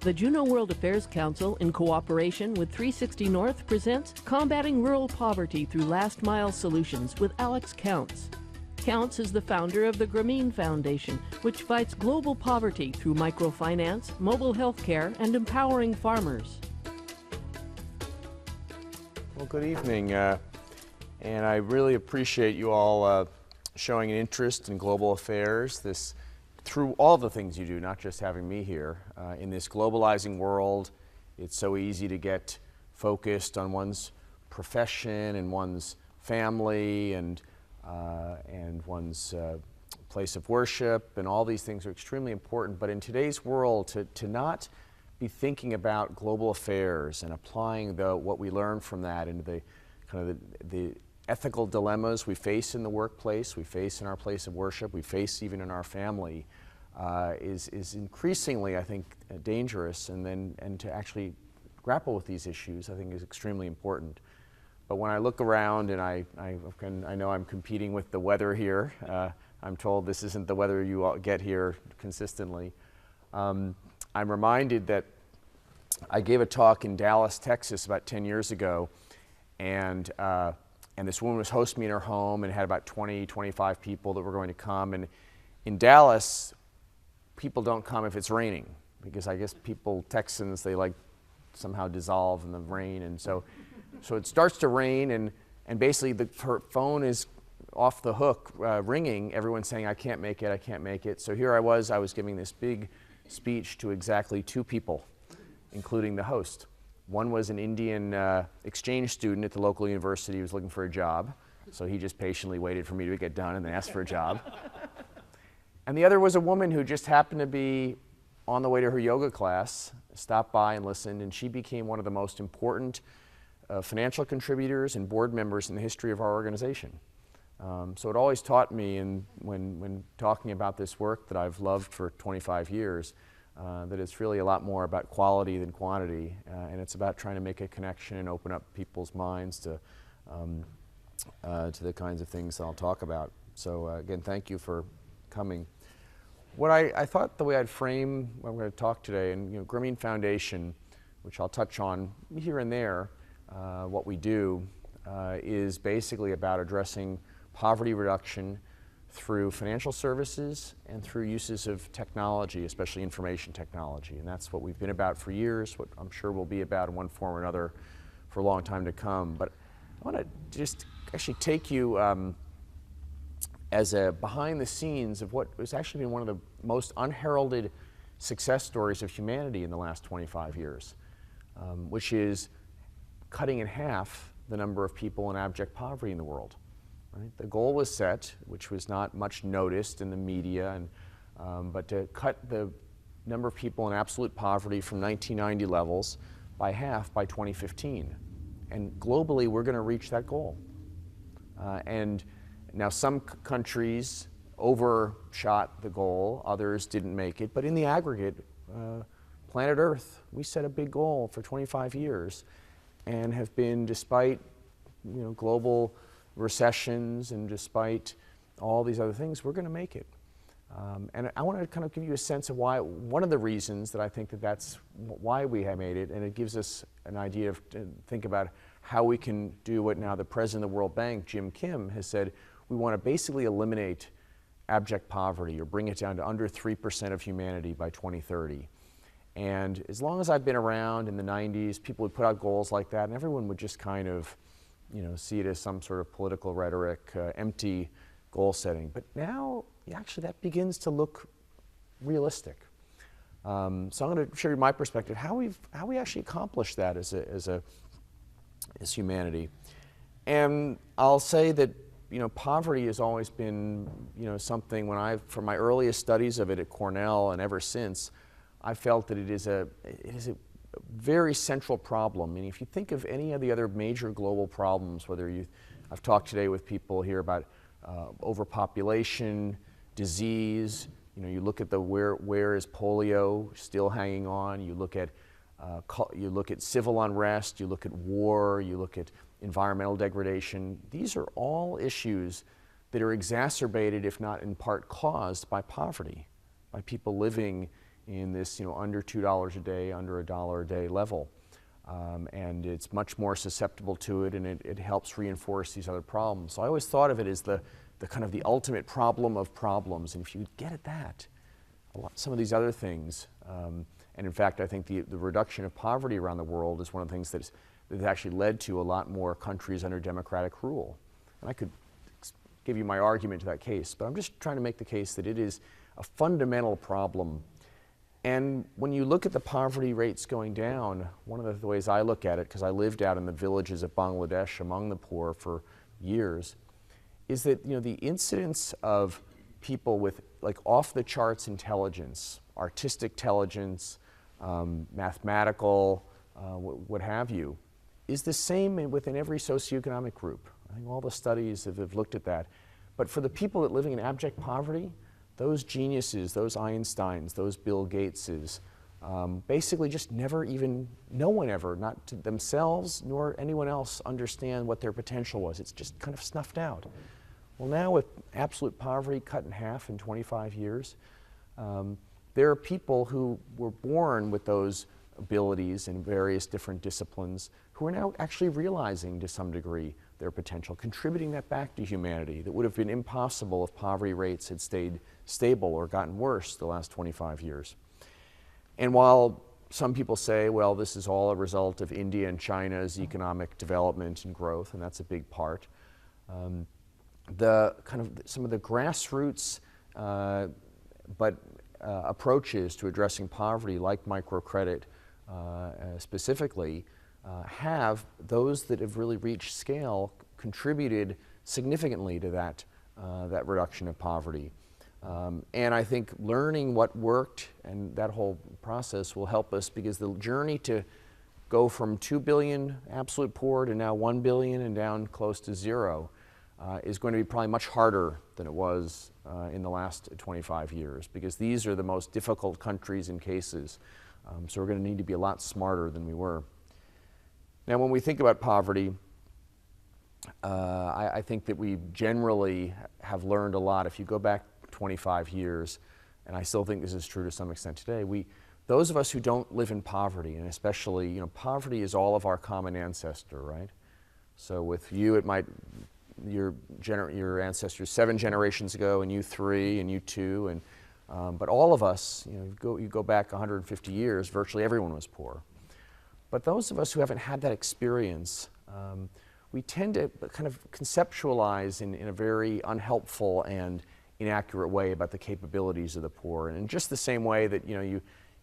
The Juneau World Affairs Council, in cooperation with 360 North, presents Combating Rural Poverty Through Last Mile Solutions with Alex Counts. Counts is the founder of the Grameen Foundation, which fights global poverty through microfinance, mobile health care, and empowering farmers. Well, good evening, and I really appreciate you all showing an interest in global affairs through all the things you do, not just having me here. In this globalizing world, it's so easy to get focused on one's profession and one's family and one's place of worship, and all these things are extremely important. But in today's world, to not be thinking about global affairs and applying what we learn from that into the kind of the ethical dilemmas we face in the workplace, we face in our place of worship, we face even in our family, is increasingly, I think, dangerous. And to actually grapple with these issues, I think, is extremely important. But when I look around, and I know I'm competing with the weather here. I'm told this isn't the weather you all get here consistently. I'm reminded that I gave a talk in Dallas, Texas about 10 years ago, and this woman was hosting me in her home and had about 20, 25 people that were going to come. And in Dallas, people don't come if it's raining, because I guess Texans, they like somehow dissolve in the rain. And so it starts to rain, and basically her phone is off the hook, ringing, everyone's saying, I can't make it, I can't make it. So here I was giving this big speech to exactly 2 people, including the host. One was an Indian exchange student at the local university who was looking for a job, so he just patiently waited for me to get done and then asked for a job. And the other was a woman who just happened to be on the way to her yoga class, stopped by and listened, and she became one of the most important financial contributors and board members in the history of our organization. So it always taught me, when talking about this work that I've loved for 25 years, that it's really a lot more about quality than quantity, and it's about trying to make a connection and open up people's minds to the kinds of things that I'll talk about. So again, thank you for coming. What I thought the way I'd frame what I'm going to talk today, and Grameen Foundation, which I'll touch on here and there, what we do is basically about addressing poverty reduction through financial services and through uses of technology, especially information technology. And that's what we've been about for years, what I'm sure we'll be about in one form or another for a long time to come. But I want to just actually take you as a behind the scenes of what has actually been one of the most unheralded success stories of humanity in the last 25 years, which is cutting in half the number of people in abject poverty in the world. Right? The goal was set, which was not much noticed in the media, but to cut the number of people in absolute poverty from 1990 levels by half by 2015. And globally, we're going to reach that goal. And now some countries overshot the goal, others didn't make it, but in the aggregate, planet Earth, we set a big goal for 25 years and have been, despite global recessions and despite all these other things, we're going to make it. And I want to kind of give you a sense of why, one of the reasons that I think that's why we have made it, and it gives us an idea to think about how we can do what now the president of the World Bank, Jim Kim, has said. We want to basically eliminate abject poverty, or bring it down to under 3% of humanity by 2030. And as long as I've been around in the 90s, people would put out goals like that, and everyone would just kind of see it as some sort of political rhetoric, empty goal setting. But now, actually, that begins to look realistic. So I'm going to share you my perspective, how we actually accomplished that as humanity. And I'll say that poverty has always been something, from my earliest studies of it at Cornell and ever since, I felt that it is a very central problem. And if you think of any of the other major global problems, I've talked today with people here about overpopulation, disease. You look at where is polio still hanging on. You look at civil unrest. You look at war. You look at environmental degradation. These are all issues that are exacerbated, if not in part caused, by poverty, by people living in this, under $2 a day, under $1 a day level. And it's much more susceptible to it, and it helps reinforce these other problems. So I always thought of it as the kind of the ultimate problem of problems. And if you get at that, some of these other things, and in fact, I think the reduction of poverty around the world is one of the things that actually led to a lot more countries under democratic rule. And I could give you my argument to that case, but I'm just trying to make the case that it is a fundamental problem. And when you look at the poverty rates going down, one of the ways I look at it, because I lived out in the villages of Bangladesh among the poor for years, is that the incidence of people with like off-the-charts intelligence, artistic intelligence, mathematical, what have you, is the same within every socioeconomic group. I think all the studies have looked at that. But for the people that living in abject poverty, those geniuses, those Einsteins, those Bill Gateses, basically just never even, no one ever, not to themselves nor anyone else, understand what their potential was. It's just kind of snuffed out. Well, now with absolute poverty cut in half in 25 years, there are people who were born with those abilities in various different disciplines who are now actually realizing to some degree their potential, contributing that back to humanity that would have been impossible if poverty rates had stayed stable or gotten worse the last 25 years. And while some people say, well, this is all a result of India and China's economic development and growth, and that's a big part, some of the grassroots approaches to addressing poverty, like microcredit specifically, have those that have really reached scale contributed significantly to that reduction of poverty. And I think learning what worked and that whole process will help us, because the journey to go from 2 billion absolute poor to now 1 billion and down close to zero is going to be probably much harder than it was in the last 25 years, because these are the most difficult countries and cases. So we're going to need to be a lot smarter than we were. Now, when we think about poverty, I think that we generally have learned a lot. If you go back 25 years, and I still think this is true to some extent today, those of us who don't live in poverty, and especially, poverty is all of our common ancestor, right? So with you, it might, your ancestors 7 generations ago, and you 3, and you 2, and but all of us, you go back 150 years, virtually everyone was poor. But those of us who haven't had that experience, we tend to kind of conceptualize in a very unhelpful and inaccurate way about the capabilities of the poor. And in just the same way that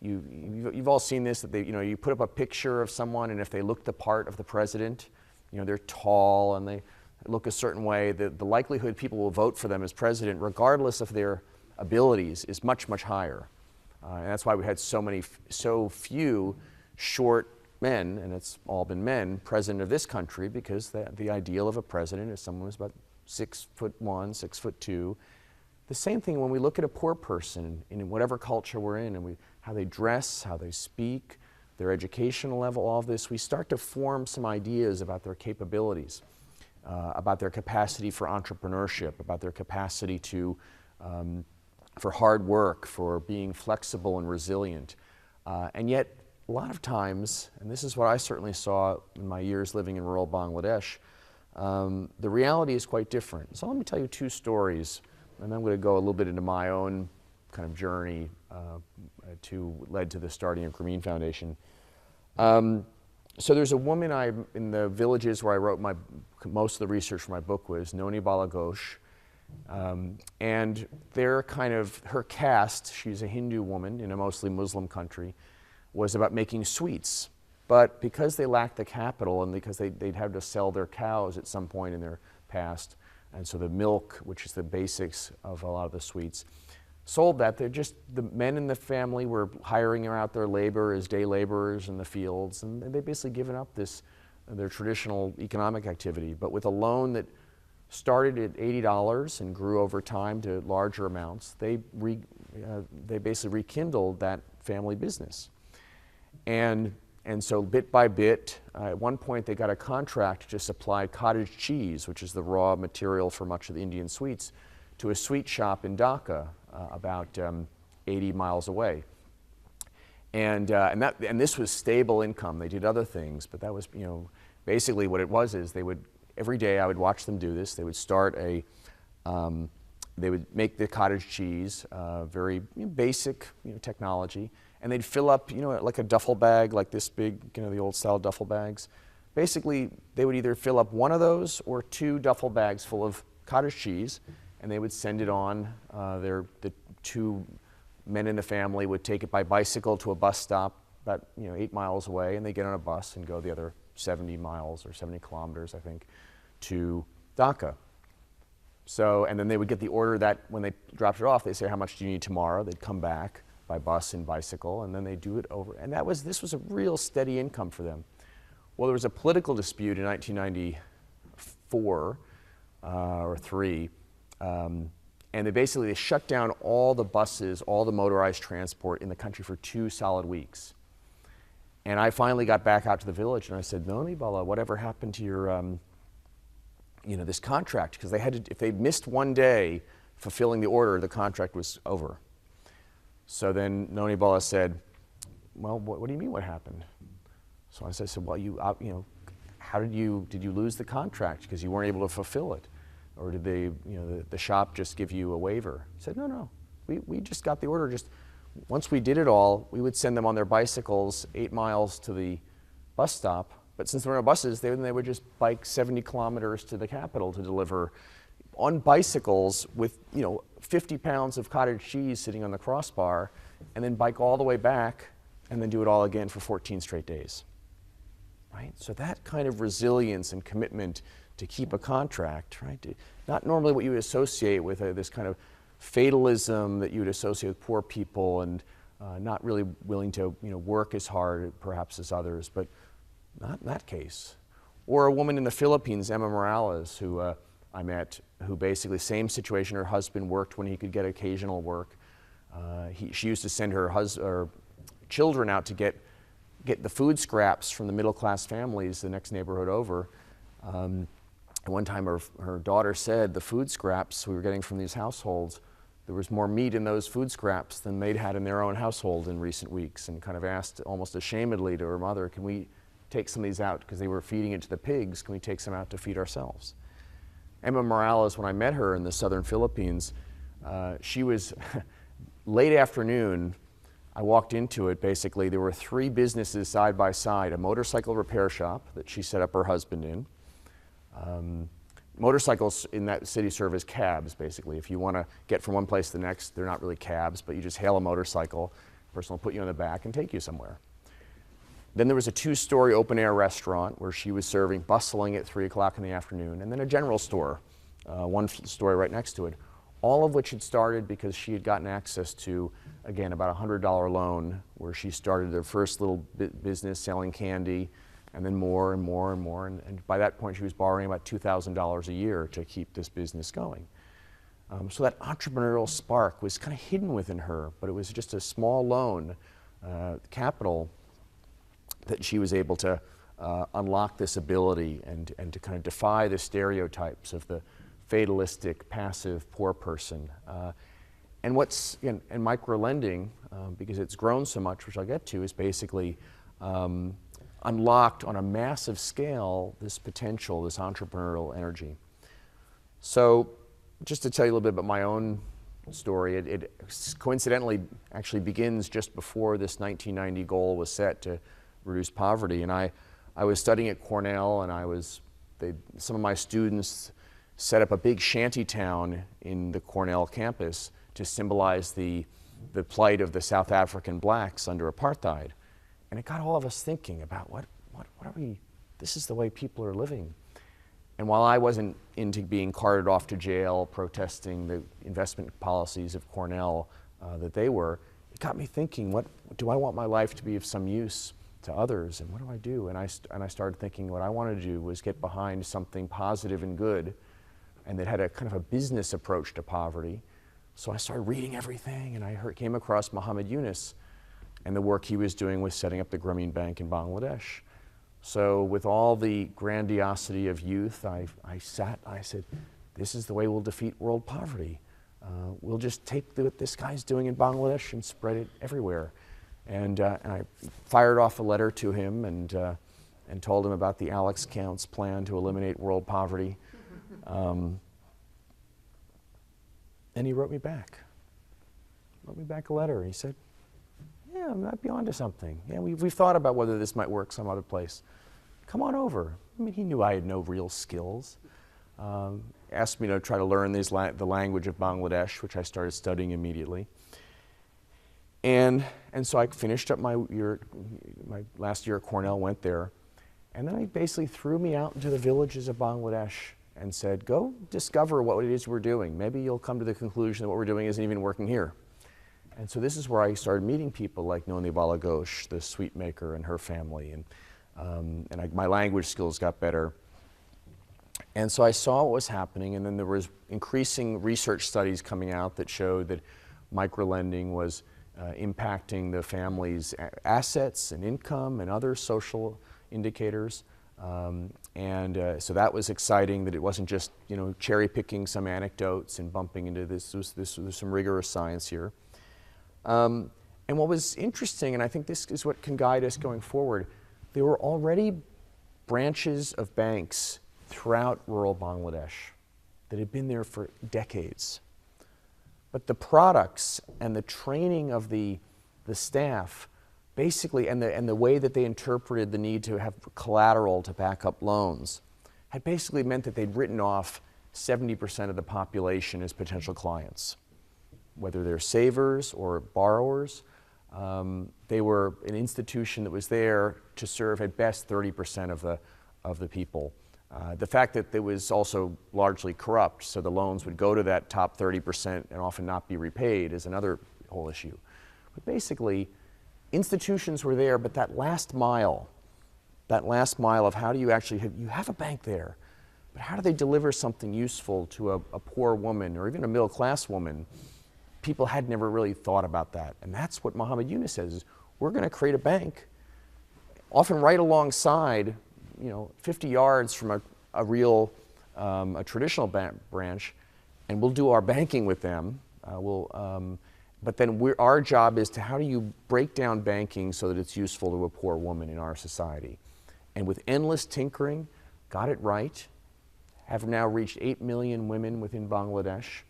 you've all seen this, that you put up a picture of someone, and if they look the part of the president, they're tall and they look a certain way, the likelihood people will vote for them as president, regardless of their abilities, is much, much higher. And that's why we had so few short men, and it's all been men, president of this country, because the ideal of a president is someone who's about 6'1", 6'2". The same thing when we look at a poor person in whatever culture we're in, and how they dress, how they speak, their educational level, all of this, we start to form some ideas about their capabilities, about their capacity for entrepreneurship, about their capacity for hard work, for being flexible and resilient. And yet, a lot of times, and this is what I certainly saw in my years living in rural Bangladesh, the reality is quite different. So let me tell you 2 stories, and then I'm going to go a little bit into my own kind of journey led to the starting of Grameen Foundation. So there's a woman in the villages where I wrote most of the research for my book was Noni Balaghosh. And her caste, she's a Hindu woman in a mostly Muslim country, was about making sweets. But because they lacked the capital, and because they'd have to sell their cows at some point in their past, and so the milk, which is the basics of a lot of the sweets, sold that. The men in the family were hiring out their labor as day laborers in the fields, and they'd basically given up their traditional economic activity. But with a loan that started at $80 and grew over time to larger amounts, they basically rekindled that family business. And so bit by bit, at one point they got a contract to supply cottage cheese, which is the raw material for much of the Indian sweets, to a sweet shop in Dhaka, about 80 miles away. And this was stable income. They did other things, but that was, basically what it was is every day I would watch them do this. They would start they would make the cottage cheese, very basic technology, and they'd fill up like a duffel bag, like this big, the old style duffel bags. Basically, they would either fill up one of those or 2 duffel bags full of cottage cheese, and they would send it on. The 2 men in the family would take it by bicycle to a bus stop about 8 miles away, and they get on a bus and go the other 70 miles or 70 kilometers, I think, to Dhaka. So, and then they would get the order that when they dropped it off, they say, how much do you need tomorrow? They'd come back by bus and bicycle, and then they do it over. And this was a real steady income for them. Well, there was a political dispute in 1994 or 3, and they shut down all the buses, all the motorized transport in the country for 2 solid weeks. And I finally got back out to the village, and I said, Noni Bala, whatever happened to your, this contract? Because if they missed one day fulfilling the order, the contract was over. So then Noni Bala said, well, what do you mean what happened? So I said, well, how did you lose the contract because you weren't able to fulfill it? Or did they, the shop just give you a waiver? He said, no, we just got the order. Once we did it all, we would send them on their bicycles 8 miles to the bus stop. But since there were no buses, they would just bike 70 kilometers to the capital to deliver on bicycles with 50 pounds of cottage cheese sitting on the crossbar, and then bike all the way back and then do it all again for 14 straight days. Right? So that kind of resilience and commitment to keep a contract, right? Not normally what you would associate with this kind of fatalism that you would associate with poor people, and not really willing to work as hard perhaps as others, but not in that case. Or a woman in the Philippines, Emma Morales, who I met, who basically same situation. Her husband worked when he could get occasional work. She used to send her children out to get the food scraps from the middle-class families the next neighborhood over. One time her daughter said the food scraps we were getting from these households, there was more meat in those food scraps than they'd had in their own household in recent weeks, and kind of asked almost ashamedly to her mother, can we take some of these out, because they were feeding it to the pigs, can we take some out to feed ourselves? Emma Morales, when I met her in the southern Philippines, she was late afternoon. I walked into it, basically, there were 3 businesses side by side, a motorcycle repair shop that she set up her husband in. Motorcycles in that city serve as cabs, basically. If you want to get from one place to the next, they're not really cabs, but you just hail a motorcycle, the person will put you on the back and take you somewhere. Then there was a 2-story open-air restaurant where she was serving, bustling at 3 o'clock in the afternoon, and then a general store, 1 story right next to it, all of which had started because she had gotten access to, again, about a $100 loan, where she started their first little business selling candy, and then more and more and more. And by that point, she was borrowing about $2,000 a year to keep this business going. So that entrepreneurial spark was kind of hidden within her, but it was just a small loan, capital, that she was able to unlock this ability and to kind of defy the stereotypes of the fatalistic, passive, poor person. And what's in micro-lending, because it's grown so much, which I'll get to, is basically unlocked on a massive scale this potential, this entrepreneurial energy. So just to tell you a little bit about my own story, it coincidentally actually begins just before this 1990 goal was set to reduce poverty. And I was studying at Cornell, and some of my students set up a big shanty town in the Cornell campus to symbolize the plight of the South African blacks under apartheid. And it got all of us thinking about what are we, this is the way people are living. And while I wasn't into being carted off to jail protesting the investment policies of Cornell that they were, it got me thinking, what do I want my life to be of some use to others, and what do I do? And I started thinking what I wanted to do was get behind something positive and good, and that had a kind of a business approach to poverty. So I started reading everything, and I came across Muhammad Yunus and the work he was doing with setting up the Grameen Bank in Bangladesh. So with all the grandiosity of youth, I said, this is the way we'll defeat world poverty. We'll just take what this guy's doing in Bangladesh and spread it everywhere. And I fired off a letter to him and told him about the Alex Counts plan to eliminate world poverty. And he wrote me back a letter. He said, yeah, I might be onto something. Yeah, we've thought about whether this might work some other place. Come on over. I mean, he knew I had no real skills. Asked me to try to learn the language of Bangladesh, which I started studying immediately. And so I finished up my last year at Cornell, went there, and then he basically threw me out into the villages of Bangladesh and said, go discover what it is we're doing. Maybe you'll come to the conclusion that what we're doing isn't even working here. And so this is where I started meeting people like Noni Bala Ghosh, the sweet maker, and her family, and my language skills got better. And so I saw what was happening, and then there was increasing research studies coming out that showed that microlending was impacting the family's assets and income and other social indicators. So that was exciting, that it wasn't just cherry picking some anecdotes and bumping into this was some rigorous science here. And what was interesting, and I think this is what can guide us going forward, there were already branches of banks throughout rural Bangladesh that had been there for decades. But the products and the training of the staff, basically, and the way that they interpreted the need to have collateral to back up loans, had basically meant that they'd written off 70% of the population as potential clients. Whether they're savers or borrowers, they were an institution that was there to serve at best 30% of the people. The fact that it was also largely corrupt, so the loans would go to that top 30% and often not be repaid, is another whole issue. But basically, institutions were there, but that last mile of how do you actually you have a bank there, but how do they deliver something useful to a poor woman or even a middle-class woman? People had never really thought about that. And that's what Muhammad Yunus says, is we're going to create a bank, often right alongside, 50 yards from a real, a traditional branch, and we'll do our banking with them. But then our job is to how do you break down banking so that it's useful to a poor woman in our society? And with endless tinkering, got it right, have now reached 8 million women within Bangladesh.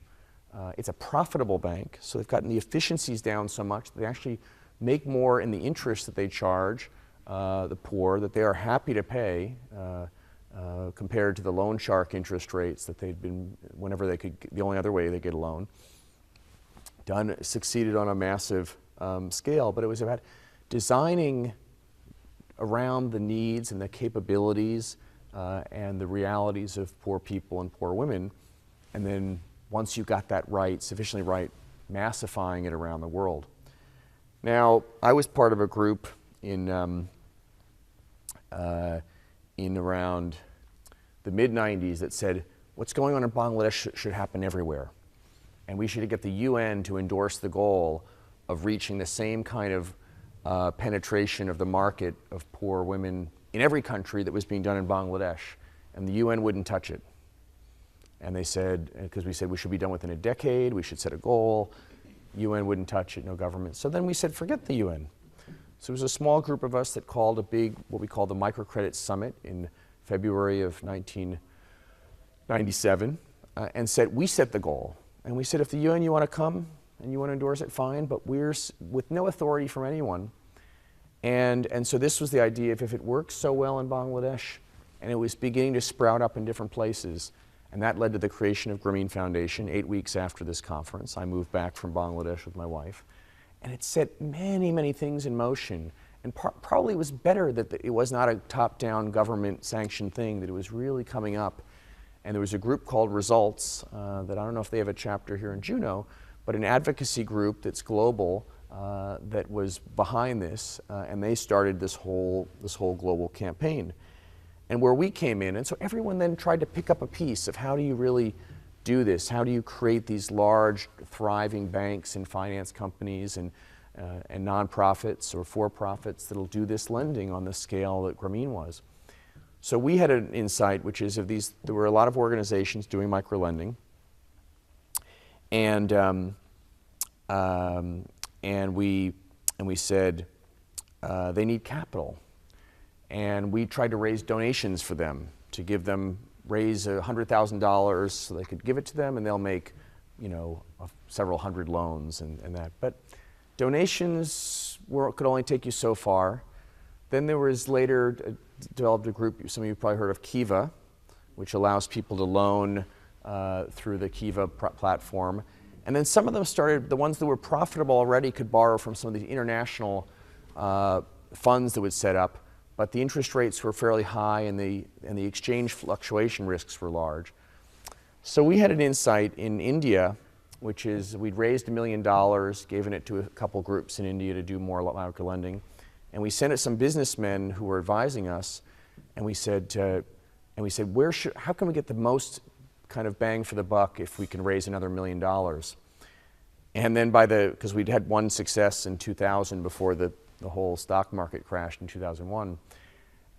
It's a profitable bank, so they've gotten the efficiencies down so much that they actually make more in the interest that they charge the poor, that they are happy to pay compared to the loan shark interest rates that they'd been, whenever they could, the only other way they get a loan. Succeeded on a massive scale, but it was about designing around the needs and the capabilities and the realities of poor people and poor women, and then once you got that right, sufficiently right, massifying it around the world. Now, I was part of a group in around the mid-90s that said, what's going on in Bangladesh should happen everywhere. And we should get the UN to endorse the goal of reaching the same kind of penetration of the market of poor women in every country that was being done in Bangladesh. And the UN wouldn't touch it. And they said, because we said we should be done within a decade, we should set a goal. UN wouldn't touch it, no government. So then we said, forget the UN. So it was a small group of us that called a big, what we called the Microcredit Summit in February of 1997, and said, we set the goal. And we said, if the UN, you want to come and you want to endorse it, fine, but we're with no authority from anyone. And so this was the idea of if it works so well in Bangladesh, and it was beginning to sprout up in different places, and that led to the creation of Grameen Foundation 8 weeks after this conference. I moved back from Bangladesh with my wife. And it set many, many things in motion. And probably was better that it was not a top-down government-sanctioned thing, that it was really coming up. And there was a group called Results that I don't know if they have a chapter here in Juneau, but an advocacy group that's global that was behind this. And they started this whole global campaign. And where we came in, and so everyone then tried to pick up a piece of how do you really do this? How do you create these large, thriving banks and finance companies and nonprofits or for-profits that'll do this lending on the scale that Grameen was? So we had an insight, which is there were a lot of organizations doing microlending, and we and we said, they need capital. And we tried to raise donations for them, to give them, raise $100,000 so they could give it to them, and they'll make, you know, several hundred loans and that. But donations could only take you so far. Then there was later developed a group, some of you probably heard of Kiva, which allows people to loan through the Kiva platform. And then some of them started, the ones that were profitable already could borrow from some of the international funds that would set up, but the interest rates were fairly high and the exchange fluctuation risks were large. So we had an insight in India, which is we'd raised $1 million, given it to a couple groups in India to do more micro lending, and we sent it to some businessmen who were advising us, and we said, how can we get the most kind of bang for the buck if we can raise another $1 million? And then because we'd had one success in 2000 before the whole stock market crashed in 2001.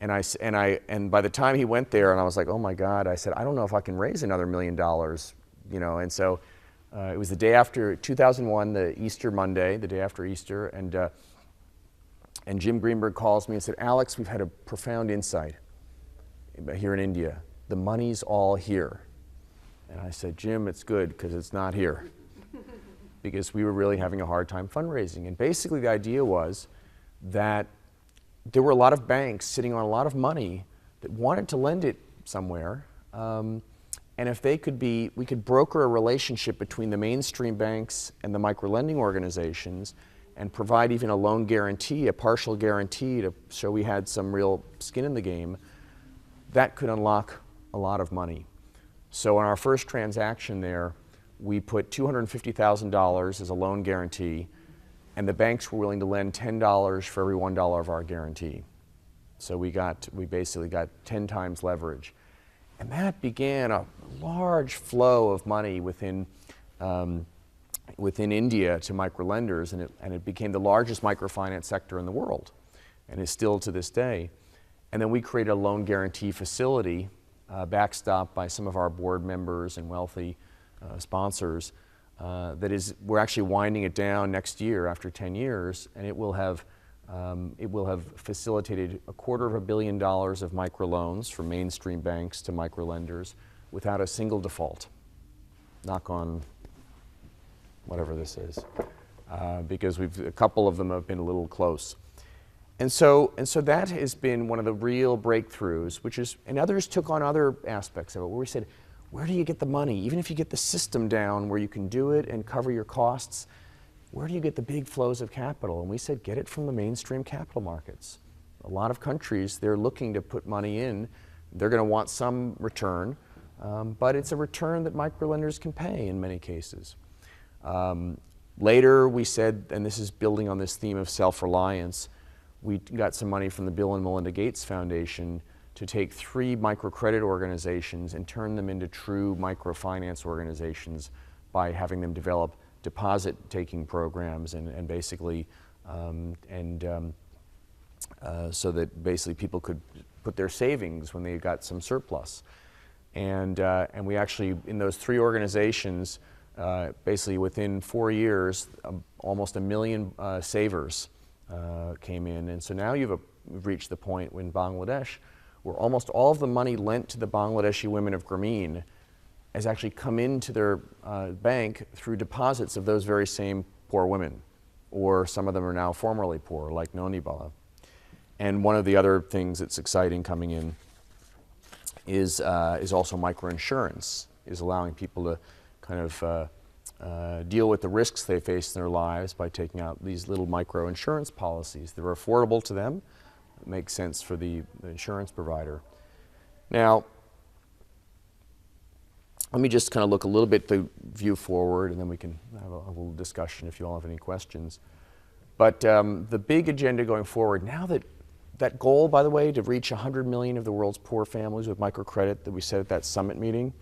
And by the time he went there, and I was like, oh my God, I said, I don't know if I can raise another $1 million, you know. And so it was the day after 2001, the Easter Monday, the day after Easter, and Jim Greenberg calls me and said, Alex, we've had a profound insight here in India. The money's all here. And I said, Jim, it's good because it's not here. Because we were really having a hard time fundraising. And basically the idea was that there were a lot of banks sitting on a lot of money that wanted to lend it somewhere. And if they could we could broker a relationship between the mainstream banks and the micro-lending organizations and provide even a loan guarantee, a partial guarantee to show we had some real skin in the game, that could unlock a lot of money. So on our first transaction there, we put $250,000 as a loan guarantee, and the banks were willing to lend $10 for every $1 of our guarantee. So we basically got 10 times leverage. And that began a large flow of money within India to microlenders, and it became the largest microfinance sector in the world, and is still to this day. And then we created a loan guarantee facility backstopped by some of our board members and wealthy sponsors. We're actually winding it down next year after 10 years, and it will have facilitated $250 million of microloans from mainstream banks to microlenders without a single default. Knock on whatever this is, because a couple of them have been a little close. And so that has been one of the real breakthroughs, and others took on other aspects of it, where we said, where do you get the money? Even if you get the system down where you can do it and cover your costs, where do you get the big flows of capital? And we said, get it from the mainstream capital markets. A lot of countries, they're looking to put money in. They're going to want some return, but it's a return that microlenders can pay in many cases. Later, we said, and this is building on this theme of self-reliance, we got some money from the Bill and Melinda Gates Foundation to take 3 microcredit organizations and turn them into true microfinance organizations by having them develop deposit-taking programs and basically, so that basically people could put their savings when they got some surplus. And we actually, in those 3 organizations, basically within 4 years, almost 1 million savers came in. And so now you've reached the point in Bangladesh where almost all of the money lent to the Bangladeshi women of Grameen has actually come into their bank through deposits of those very same poor women, or some of them are now formerly poor, like Nonibala. And one of the other things that's exciting coming in is also microinsurance, is allowing people to kind of deal with the risks they face in their lives by taking out these little microinsurance policies. They're affordable to them. It makes sense for the insurance provider. Now, let me just kind of look a little bit the view forward, and then we can have a little discussion if you all have any questions. But the big agenda going forward, now that goal, by the way, to reach 100 million of the world's poor families with microcredit that we set at that summit meeting,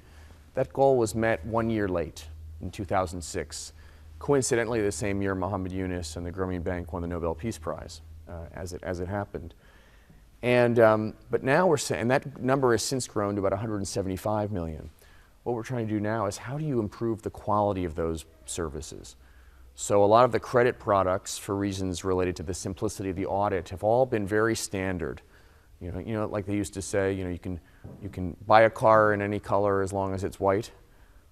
that goal was met 1 year late in 2006. Coincidentally, the same year Muhammad Yunus and the Grameen Bank won the Nobel Peace Prize, as it happened. And but now we're saying, and that number has since grown to about 175 million. What we're trying to do now is how do you improve the quality of those services? So a lot of the credit products, for reasons related to the simplicity of the audit, have all been very standard. You know, like they used to say, you can buy a car in any color as long as it's white.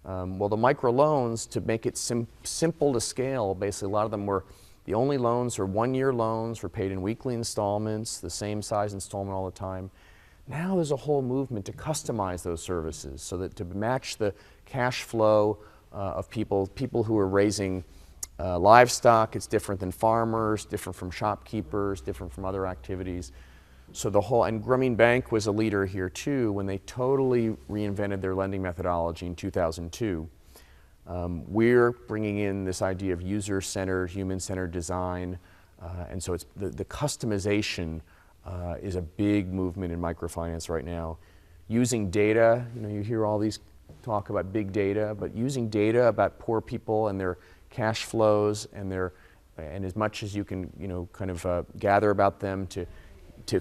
Well, the microloans, to make it simple to scale, basically a lot of them were, the only loans are one-year loans, were paid in weekly installments, the same size installment all the time. Now there's a whole movement to customize those services so that to match the cash flow of people who are raising livestock. It's different than farmers, different from shopkeepers, different from other activities. So the whole, and Grameen Bank was a leader here too when they totally reinvented their lending methodology in 2002. We're bringing in this idea of user-centered, human-centered design, and so it's the customization is a big movement in microfinance right now. Using data, you hear all these talk about big data, but using data about poor people and their cash flows and as much as you can, kind of gather about them to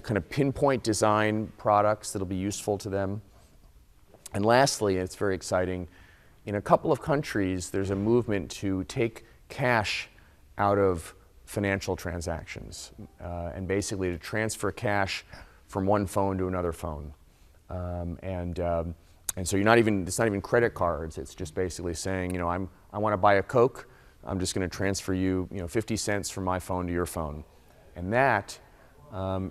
kind of pinpoint design products that'll be useful to them. And lastly, it's very exciting, in a couple of countries, there's a movement to take cash out of financial transactions and basically to transfer cash from one phone to another phone. And so it's not even credit cards. It's just basically saying, I want to buy a Coke. I'm just going to transfer you, 50 cents from my phone to your phone. And that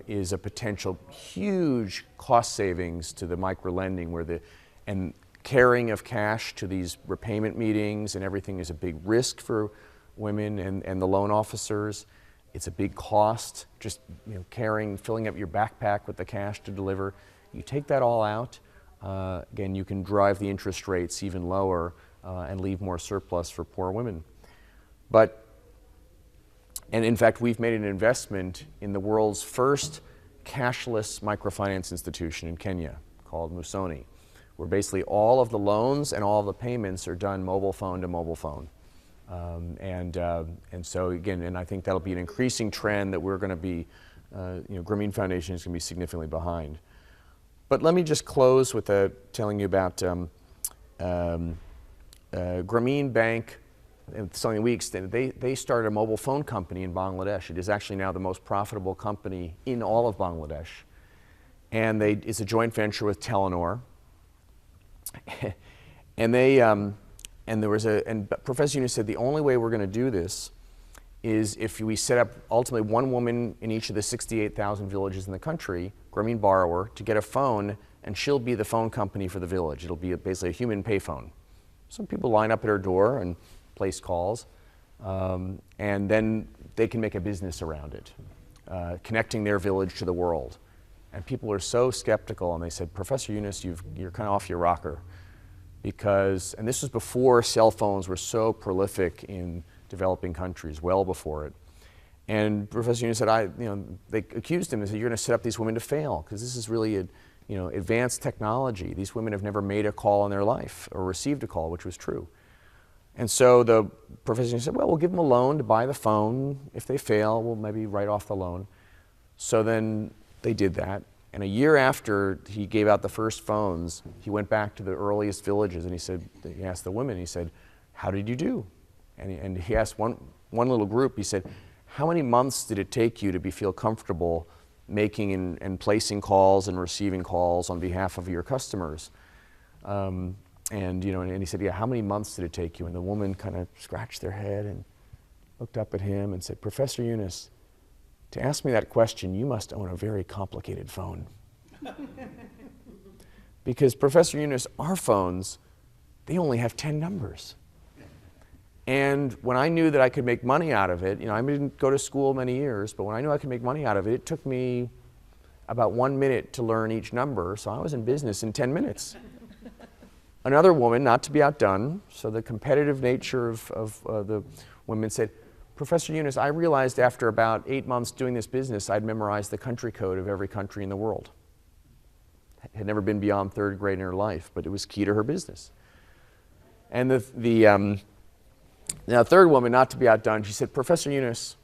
is a potential huge cost savings to the micro-lending, and carrying of cash to these repayment meetings and everything is a big risk for women and the loan officers. It's a big cost, just filling up your backpack with the cash to deliver. You take that all out, again, you can drive the interest rates even lower and leave more surplus for poor women. And in fact, we've made an investment in the world's first cashless microfinance institution in Kenya called Musoni, where basically all of the loans and all of the payments are done mobile phone to mobile phone. And so again, and I think that'll be an increasing trend that we're going to be, Grameen Foundation is going to be significantly behind. But let me just close with telling you about Grameen Bank. It's something we extended. They started a mobile phone company in Bangladesh. It is actually now the most profitable company in all of Bangladesh. And it's a joint venture with Telenor. And Professor Yunus said the only way we're going to do this is if we set up ultimately one woman in each of the 68,000 villages in the country, Grameen borrower, to get a phone, and she'll be the phone company for the village. It'll be basically a human payphone. Some people line up at her door and place calls, and then they can make a business around it, connecting their village to the world. And people are so skeptical, and they said, Professor Yunus, you're kind of off your rocker. And this was before cell phones were so prolific in developing countries, well before it. And Professor Yunus said, they accused him and said, you're going to set up these women to fail, because this is really advanced technology. These women have never made a call in their life or received a call, which was true. And so the professor said, well, we'll give them a loan to buy the phone. If they fail, we'll maybe write off the loan. So then they did that. And a year after he gave out the first phones, he went back to the earliest villages and he asked the women, he said, how did you do? And he asked one little group, he said, how many months did it take you to feel comfortable making and placing calls and receiving calls on behalf of your customers? And he said, yeah, how many months did it take you? And the woman kind of scratched their head and looked up at him and said, Professor Yunus, to ask me that question, you must own a very complicated phone. Because Professor Yunus, our phones, they only have 10 numbers. And when I knew that I could make money out of it, I didn't go to school many years, but when I knew I could make money out of it, it took me about 1 minute to learn each number, so I was in business in 10 minutes. Another woman, not to be outdone, so the competitive nature of the women said, Professor Yunus, I realized after about 8 months doing this business, I'd memorized the country code of every country in the world. Had never been beyond 3rd grade in her life, but it was key to her business. And now third woman, not to be outdone, she said, Professor Yunus,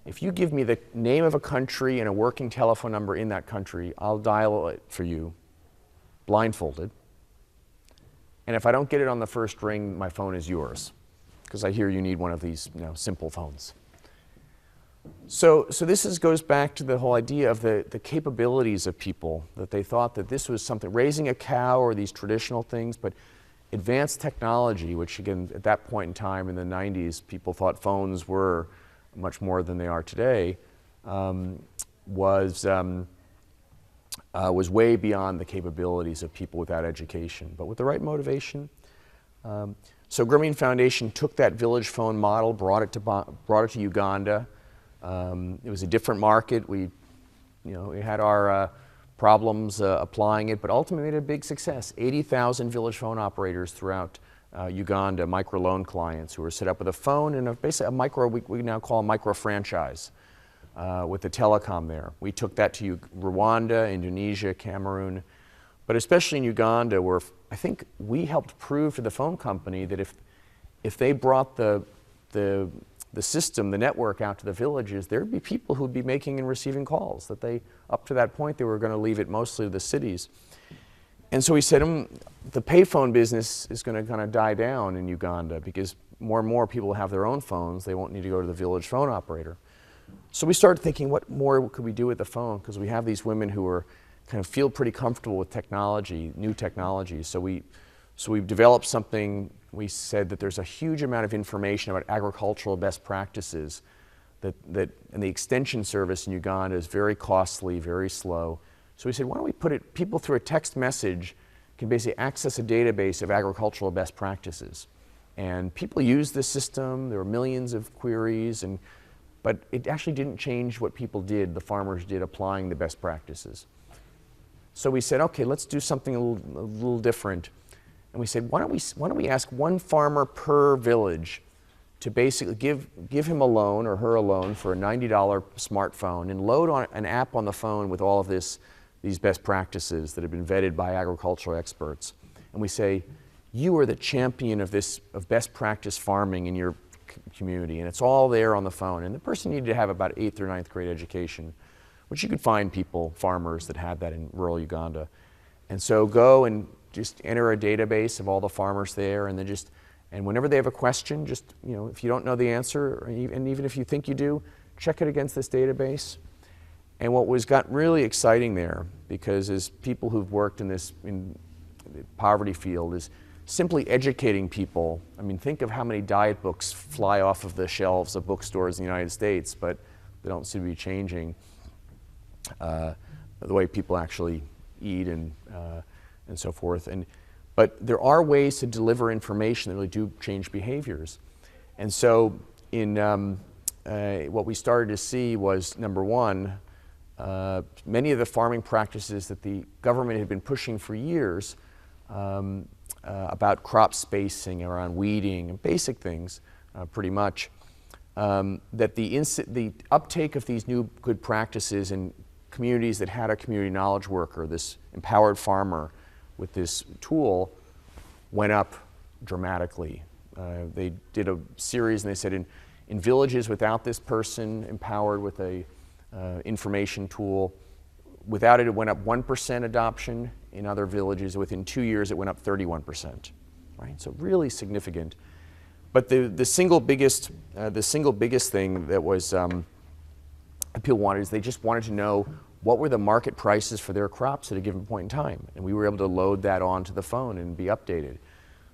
if you give me the name of a country and a working telephone number in that country, I'll dial it for you, blindfolded. And if I don't get it on the first ring, my phone is yours. because I hear you need one of these, simple phones. So this goes back to the whole idea of the capabilities of people, that they thought that this was something, raising a cow or these traditional things, but advanced technology, which again, at that point in time in the 90s, people thought phones were much more than they are today, was way beyond the capabilities of people without education. But with the right motivation, so Grameen Foundation took that village phone model, brought it to Uganda. It was a different market. We had our problems applying it, but ultimately made it a big success. 80,000 village phone operators throughout Uganda, microloan clients who were set up with a phone and basically a micro, we now call a micro franchise with the telecom there. We took that to Rwanda, Indonesia, Cameroon, but especially in Uganda, where I think we helped prove to the phone company that if they brought the system, the network out to the villages, there'd be people who'd be making and receiving calls, that up to that point, they were going to leave it mostly to the cities. And so we said, the payphone business is going to kind of die down in Uganda because more and more people have their own phones. They won't need to go to the village phone operator. So we started thinking, what more could we do with the phone? Because we have these women who are kind of feel pretty comfortable with technology, new technology. So we've developed something. We said that there's a huge amount of information about agricultural best practices, and the extension service in Uganda is very costly, very slow. So we said, why don't we put it, people through a text message can basically access a database of agricultural best practices. And people use this system, there were millions of queries, but it actually didn't change what people did, the farmers did, applying the best practices. So we said, okay, let's do something a little different. And we said, why don't we ask one farmer per village to basically give him a loan or her a loan for a $90 smartphone and load on an app on the phone with all of these best practices that have been vetted by agricultural experts. And we say, you are the champion of best practice farming in your community, and it's all there on the phone. And the person needed to have about 8th or 9th grade education, which you could find farmers that had that in rural Uganda. And so go and just enter a database of all the farmers there, and then and whenever they have a question, if you don't know the answer, and even if you think you do, check it against this database. And what got really exciting there, because as people who've worked in the poverty field, is simply educating people. I mean, think of how many diet books fly off of the shelves of bookstores in the United States, but they don't seem to be changing the way people actually eat and so forth. But there are ways to deliver information that really do change behaviors. And so what we started to see was, number one, many of the farming practices that the government had been pushing for years about crop spacing, around weeding, and basic things, pretty much, that the uptake of these new good practices in communities that had a community knowledge worker, this empowered farmer with this tool, went up dramatically. They did a series and they said in villages without this person empowered with a information tool, without it, it went up 1% adoption. In other villages, within 2 years, it went up 31%. Right? So really significant. But the single biggest thing that was people wanted is they just wanted to know what were the market prices for their crops at a given point in time, and we were able to load that onto the phone and be updated.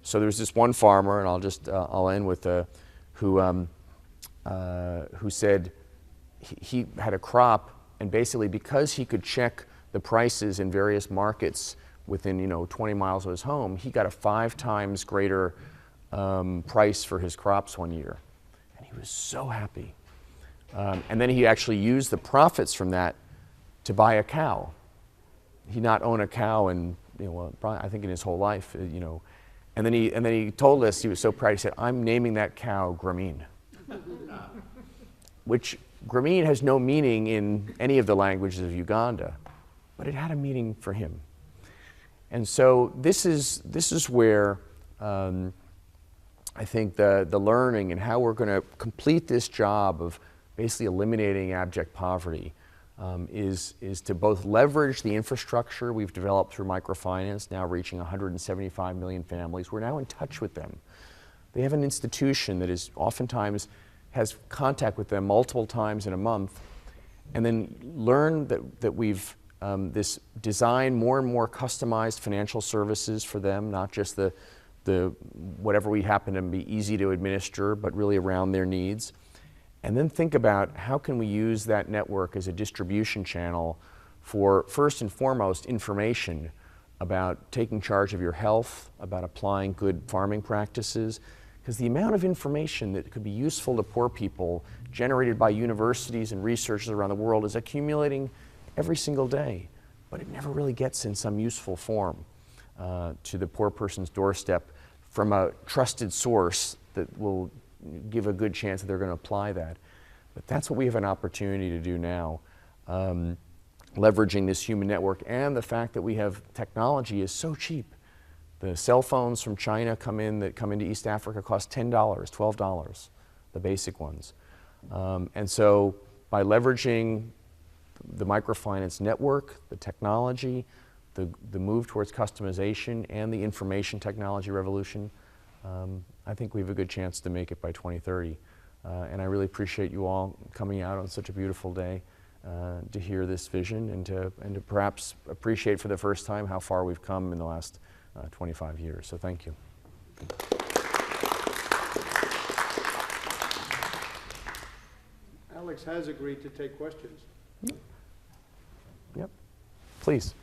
So there was this one farmer, and I'll end with who said he had a crop, and basically because he could check the prices in various markets within 20 miles of his home, he got a 5 times greater price for his crops one year, and he was so happy. And then he actually used the profits from that to buy a cow. He not owned a cow in probably, I think in his whole life, And then he told us, he was so proud. He said, "I'm naming that cow Grameen," which Grameen has no meaning in any of the languages of Uganda, but it had a meaning for him. And so this is where I think the learning and how we're going to complete this job of basically eliminating abject poverty is to both leverage the infrastructure we've developed through microfinance, now reaching 175 million families. We're now in touch with them. They have an institution that is oftentimes has contact with them multiple times in a month, and then learn that we've this design more and more customized financial services for them, not just the whatever we happen to be easy to administer, but really around their needs. And then think about how can we use that network as a distribution channel for, first and foremost, information about taking charge of your health, about applying good farming practices, because the amount of information that could be useful to poor people generated by universities and researchers around the world is accumulating every single day, but it never really gets in some useful form to the poor person's doorstep from a trusted source that will give a good chance that they're going to apply that. But that's what we have an opportunity to do now, leveraging this human network and the fact that we have technology is so cheap. The cell phones from China that come into East Africa cost $10, $12, the basic ones. And so by leveraging the microfinance network, the technology, the move towards customization, and the information technology revolution, I think we have a good chance to make it by 2030. And I really appreciate you all coming out on such a beautiful day to hear this vision and to perhaps appreciate for the first time how far we've come in the last 25 years. So thank you. Alex has agreed to take questions. Yep. Please.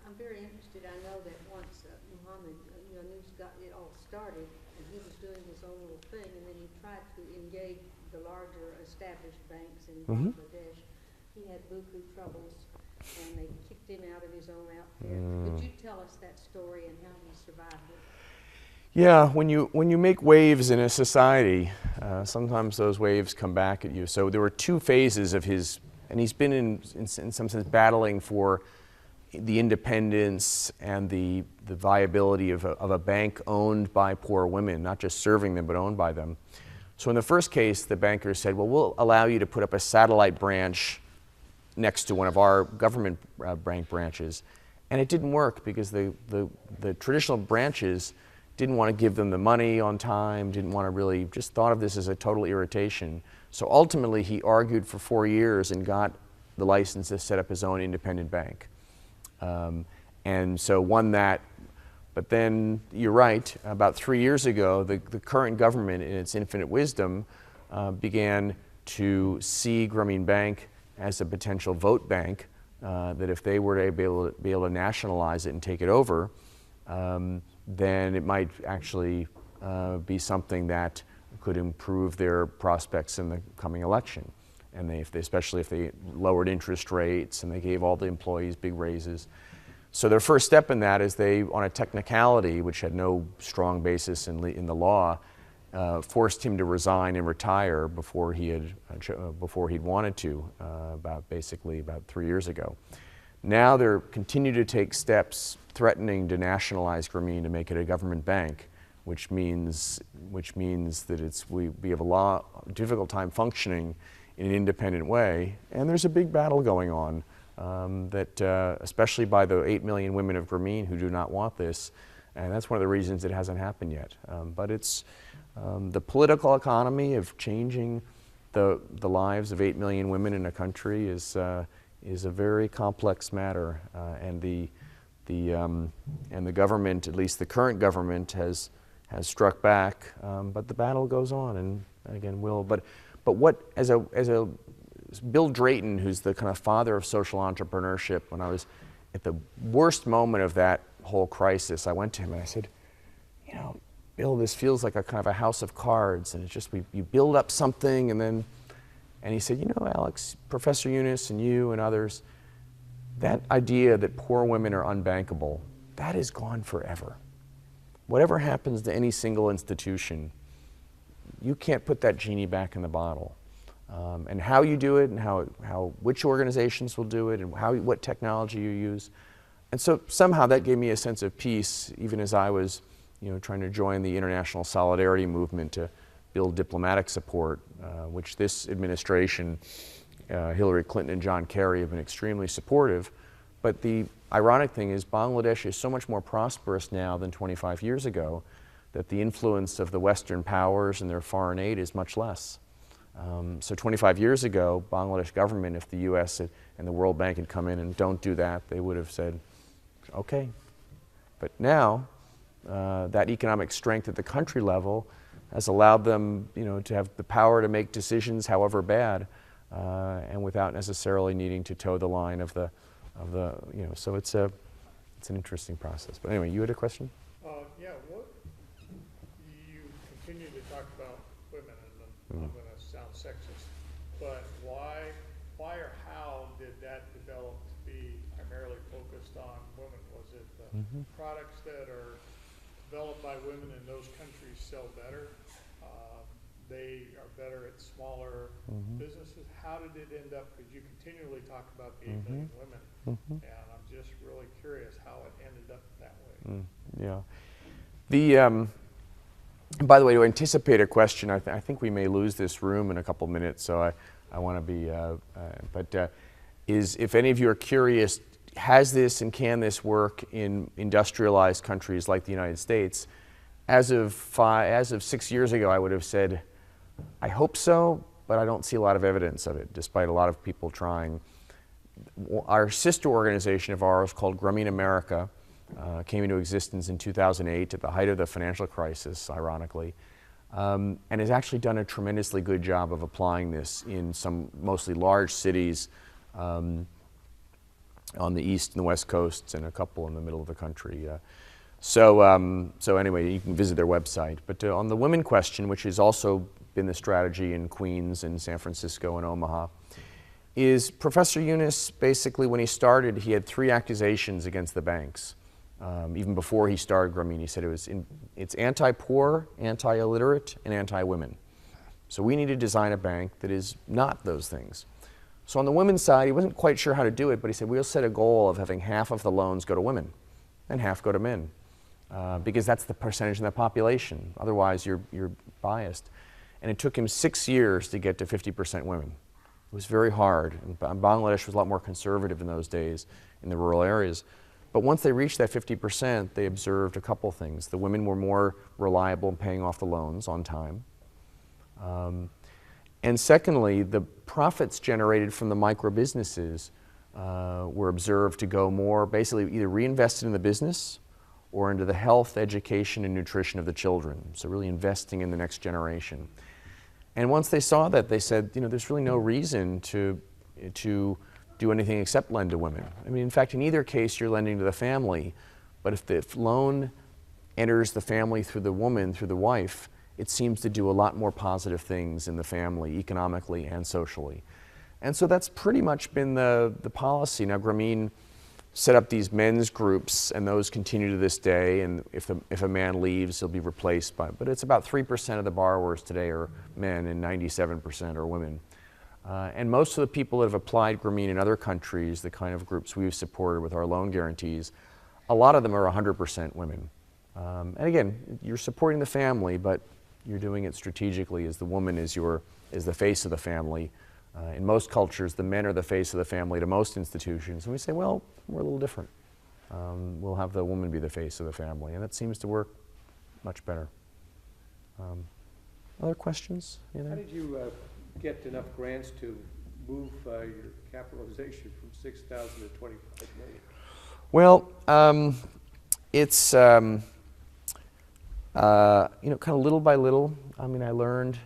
I'm very interested. I know that once Mohammed Yunus got it all started, and he was doing his own little thing, and then he tried to engage the larger established banks in Bangladesh. He had buku troubles, and they kicked him out of his own outfit. Could you tell us that story and how he survived it? Yeah, when you make waves in a society, sometimes those waves come back at you. So there were two phases of his, and he's been in some sense battling for the independence and the viability of a bank owned by poor women, not just serving them, but owned by them. So in the first case, the bankers said, well, we'll allow you to put up a satellite branch next to one of our government bank branches. And it didn't work because the traditional branches didn't want to give them the money on time, didn't want to really, just thought of this as a total irritation. So ultimately he argued for 4 years and got the license to set up his own independent bank. And so won that. But then, you're right, about 3 years ago, the current government, in its infinite wisdom, began to see Grameen Bank as a potential vote bank, that if they were to be able to nationalize it and take it over, then it might actually be something that could improve their prospects in the coming election. And especially if they lowered interest rates and they gave all the employees big raises. So their first step in that is they, on a technicality, which had no strong basis in the law, forced him to resign and retire before he'd wanted to, about 3 years ago. Now they're continue to take steps threatening to nationalize Grameen to make it a government bank, which means that we have a difficult time functioning in an independent way, and there's a big battle going on especially by the 8 million women of Grameen who do not want this, and that's one of the reasons it hasn't happened yet. But it's the political economy of changing the lives of 8 million women in a country is a very complex matter, and the government, at least the current government, has struck back, but the battle goes on, and again will. But what as a Bill Drayton, who's the kind of father of social entrepreneurship, when I was at the worst moment of that whole crisis, I went to him and I said, you know, Bill, this feels like a kind of a house of cards, and it's just you build up something and he said, you know, Alex, Professor Yunus and you and others, that idea that poor women are unbankable, that is gone forever. Whatever happens to any single institution, you can't put that genie back in the bottle. And how you do it, and which organizations will do it, and what technology you use. And so somehow that gave me a sense of peace, even as I was, trying to join the international solidarity movement to build diplomatic support, which this administration, Hillary Clinton and John Kerry, have been extremely supportive. But the ironic thing is Bangladesh is so much more prosperous now than 25 years ago, that the influence of the Western powers and their foreign aid is much less. So 25 years ago, Bangladesh government, if the U.S. and the World Bank had come in and don't do that, they would have said, okay. But now, that economic strength at the country level has allowed them, to have the power to make decisions, however bad, and without necessarily needing to toe the line of the, so it's an interesting process. But anyway, you had a question? Yeah, you continue to talk about women, and I'm going to sound sexist, but why or how did that develop to be primarily focused on women? Was it the products that are developed by women in those countries sell better? They are better at smaller businesses. How did it end up? Because you continually talk about the 8 million women, and I'm just really curious how it ended up that way. Yeah. By the way, to anticipate a question, I think we may lose this room in a couple minutes, so I want to be, if any of you are curious, has this and can this work in industrialized countries like the United States? As of 6 years ago, I would have said, I hope so, but I don't see a lot of evidence of it, despite a lot of people trying. Our sister organization of ours, called Grameen America, came into existence in 2008 at the height of the financial crisis, ironically, and has actually done a tremendously good job of applying this in some mostly large cities on the east and the west coasts, and a couple in the middle of the country. So anyway, you can visit their website. But on the women question, which has also been the strategy in Queens and San Francisco and Omaha, is Professor Yunus, basically when he started, he had 3 accusations against the banks. Even before he started Grameen, he said it's anti-poor, anti-illiterate, and anti-women. So we need to design a bank that is not those things. So on the women's side, he wasn't quite sure how to do it, but he said, we'll set a goal of having half of the loans go to women and half go to men, because that's the percentage in the population. Otherwise, you're biased. And it took him 6 years to get to 50% women. It was very hard. And Bangladesh was a lot more conservative in those days in the rural areas. But once they reached that 50%, they observed a couple things. The women were more reliable in paying off the loans on time. And secondly, the profits generated from the micro businesses were observed to go more, basically either reinvested in the business or into the health, education, and nutrition of the children. So really investing in the next generation. And once they saw that, they said, there's really no reason to do anything except lend to women. I mean, in fact, in either case, you're lending to the family, but if the loan enters the family through the woman, through the wife, it seems to do a lot more positive things in the family, economically and socially. And so that's pretty much been the policy. Now, Grameen set up these men's groups, and those continue to this day, and if a man leaves, he'll be replaced by, but it's about 3% of the borrowers today are men and 97% are women. And most of the people that have applied Grameen in other countries, the kind of groups we've supported with our loan guarantees, a lot of them are 100% women. And again, you're supporting the family, but you're doing it strategically as the woman is the face of the family. In most cultures, the men are the face of the family to most institutions. And we say, well, we're a little different. We'll have the woman be the face of the family. And that seems to work much better. Other questions? How did you get enough grants to move your capitalization from 6,000 to 25 million? Well, it's kind of little by little. I mean, I learned,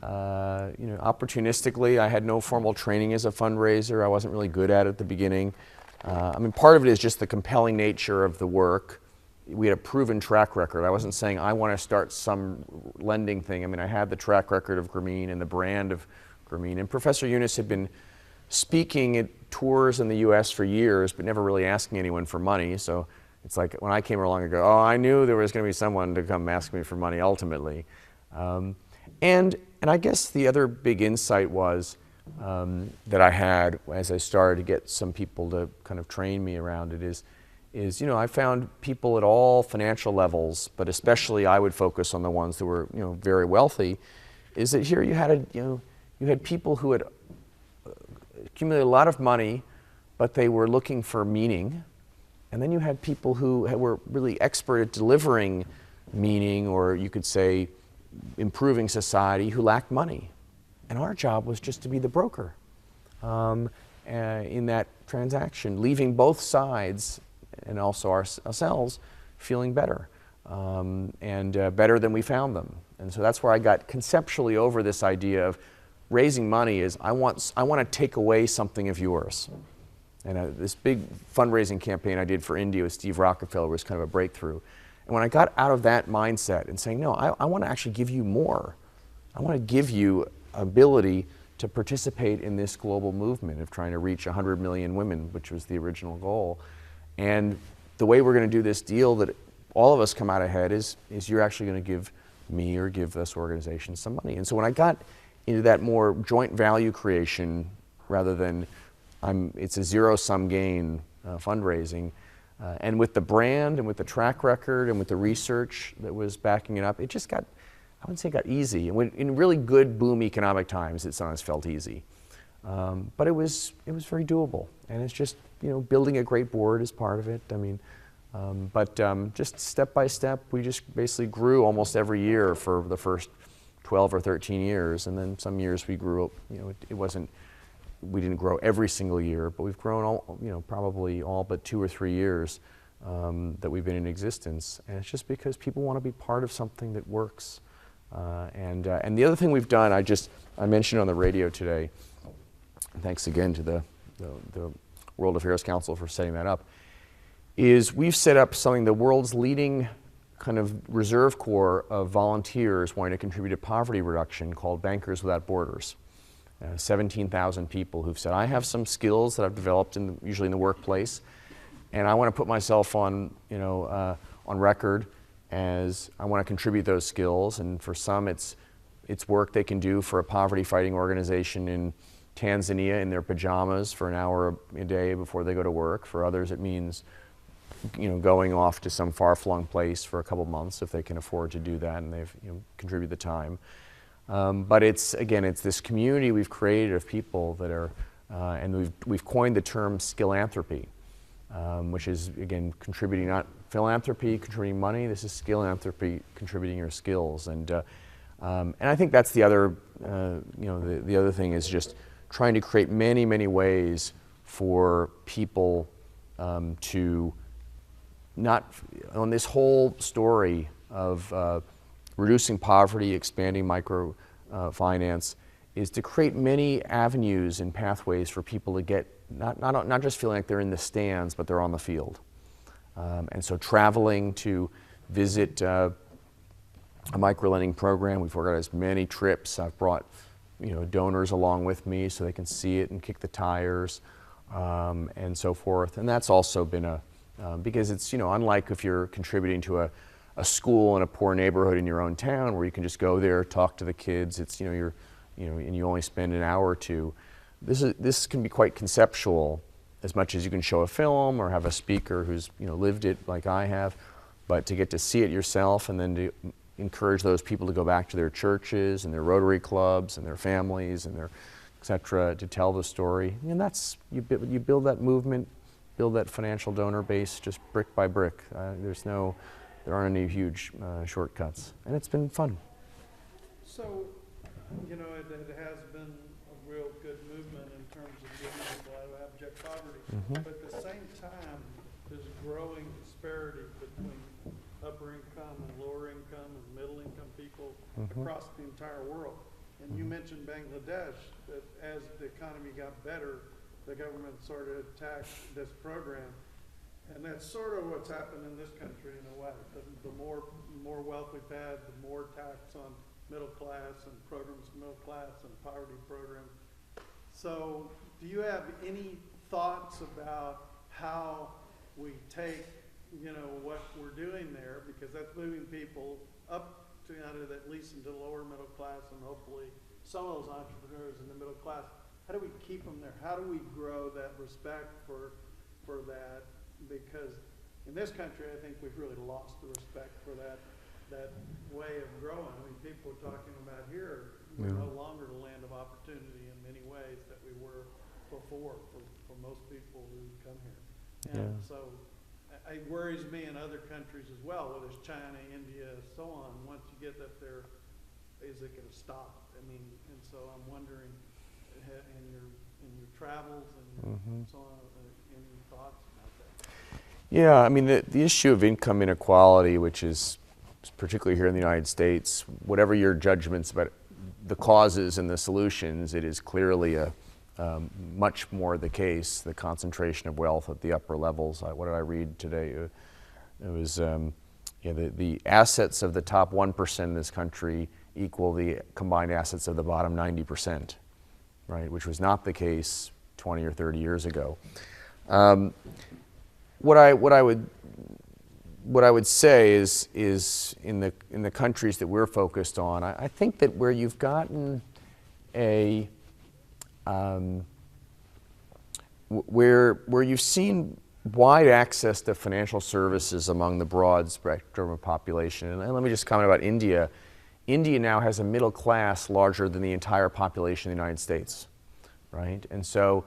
opportunistically. I had no formal training as a fundraiser. I wasn't really good at it at the beginning. I mean, part of it is just the compelling nature of the work. We had a proven track record. I wasn't saying I want to start some lending thing. I mean, I had the track record of Grameen and the brand of Grameen. And Professor Yunus had been speaking at tours in the U.S. for years, but never really asking anyone for money. So it's like when I came along and go, oh, I knew there was going to be someone to come ask me for money ultimately. And I guess the other big insight was that I had as I started to get some people to kind of train me around it is I found people at all financial levels, but especially I would focus on the ones that were very wealthy. Is that here you had you had people who had accumulated a lot of money, but they were looking for meaning, And then you had people who were really expert at delivering meaning, or you could say improving society, who lacked money. And our job was just to be the broker in that transaction, leaving both sides and also ourselves feeling better and better than we found them. And so that's where I got conceptually over this idea of raising money is I want to take away something of yours. And this big fundraising campaign I did for India with Steve Rockefeller was kind of a breakthrough. And when I got out of that mindset and saying, no, I want to actually give you more. I want to give you ability to participate in this global movement of trying to reach 100 million women, which was the original goal. And the way we're going to do this deal that all of us come out ahead is you're actually going to give me or give this organization some money. And so when I got into that more joint value creation rather than it's a zero-sum gain fundraising, and with the brand and with the track record and with the research that was backing it up, it just got, I wouldn't say it got easy. And in really good boom economic times, it sometimes felt easy. But it was very doable. And it's just, building a great board is part of it. I mean, just step by step, we just basically grew almost every year for the first 12 or 13 years. And then some years we grew, we didn't grow every single year, but we've grown all, probably all but 2 or 3 years that we've been in existence. And it's just because people want to be part of something that works. And the other thing we've done, I mentioned on the radio today, and thanks again to the World Affairs Council for setting that up, is we've set up something, the world's leading kind of reserve corps of volunteers wanting to contribute to poverty reduction called Bankers Without Borders. 17,000 people who've said, I have some skills that I've developed usually in the workplace, and I want to put myself on record as I want to contribute those skills. And for some, it's work they can do for a poverty fighting organization in Tanzania in their pajamas for an hour a day before they go to work. For others, it means going off to some far-flung place for a couple months if they can afford to do that and they've contributed the time. But it's this community we've created of people that are, and we've coined the term skillanthropy, which is, again, contributing, not philanthropy, contributing money. This is skillanthropy, contributing your skills. And I think that's the other, the other thing is just trying to create many, many ways for people to not, on this whole story of reducing poverty, expanding microfinance, is to create many avenues and pathways for people to get, not just feeling like they're in the stands, but they're on the field. And so traveling to visit a microlending program, we've organized many trips. I've brought donors along with me so they can see it and kick the tires and so forth. And that's also been because it's, unlike if you're contributing to a school in a poor neighborhood in your own town where you can just go there, talk to the kids, it's, and you only spend an hour or two. This can be quite conceptual as much as you can show a film or have a speaker who's, lived it like I have, but to get to see it yourself and then to encourage those people to go back to their churches and their Rotary clubs and their families and their et cetera to tell the story. And that's, you build that movement, build that financial donor base just brick by brick. There aren't any huge shortcuts, and it's been fun. So, it has been a real good movement in terms of getting people out of abject poverty. Mm-hmm. But at the same time, there's growing disparity between upper income and lower income and middle income people across the entire world. And you mentioned Bangladesh, that as the economy got better, the government sort of attacked this program. And that's sort of what's happened in this country in a way. The more wealth we've had, the more tax on middle class and programs for middle class and poverty programs. So do you have any thoughts about how we take, what we're doing there, because that's moving people up to at least into lower middle class and hopefully some of those entrepreneurs in the middle class. How do we keep them there? How do we grow that respect for that? Because in this country, I think we've really lost the respect for that way of growing. I mean, people are talking about here, we're no longer the land of opportunity in many ways that we were before for most people who come here. And so it worries me in other countries as well, whether it's China, India, so on. Once you get up there, is it going to stop? I mean, and so I'm wondering, in your travels and so on, any thoughts about that? Yeah, I mean, the issue of income inequality, which is particularly here in the United States, whatever your judgments about the causes and the solutions, it is clearly much more the case, the concentration of wealth at the upper levels. What did I read today? It was the assets of the top 1% in this country equal the combined assets of the bottom 90%, right? Which was not the case 20 or 30 years ago. What I would say is in the countries that we're focused on, I think that where you've gotten where you've seen wide access to financial services among the broad spectrum of population, and let me just comment about India. India now has a middle class larger than the entire population of the United States, right? And so